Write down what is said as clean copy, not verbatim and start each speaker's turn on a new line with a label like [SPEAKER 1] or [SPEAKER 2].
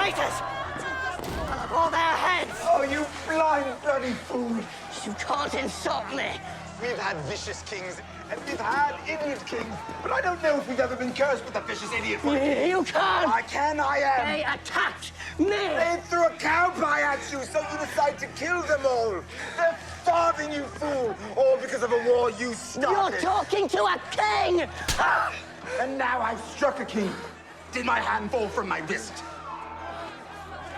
[SPEAKER 1] traitors! I'll have all their heads!
[SPEAKER 2] Oh, you blind bloody fool!
[SPEAKER 1] You can't insult me!
[SPEAKER 2] We've had vicious kings, and we've had idiot kings, but I don't know if we've ever been cursed with a vicious idiot.
[SPEAKER 1] You can't!
[SPEAKER 2] I am!
[SPEAKER 1] They attacked me!
[SPEAKER 2] They threw a cow pie at you, so you decide to kill them all! They're starving, you fool! All because of a war you started!
[SPEAKER 1] You're talking to a king!
[SPEAKER 2] And now I've struck a king. Did my hand fall from my wrist?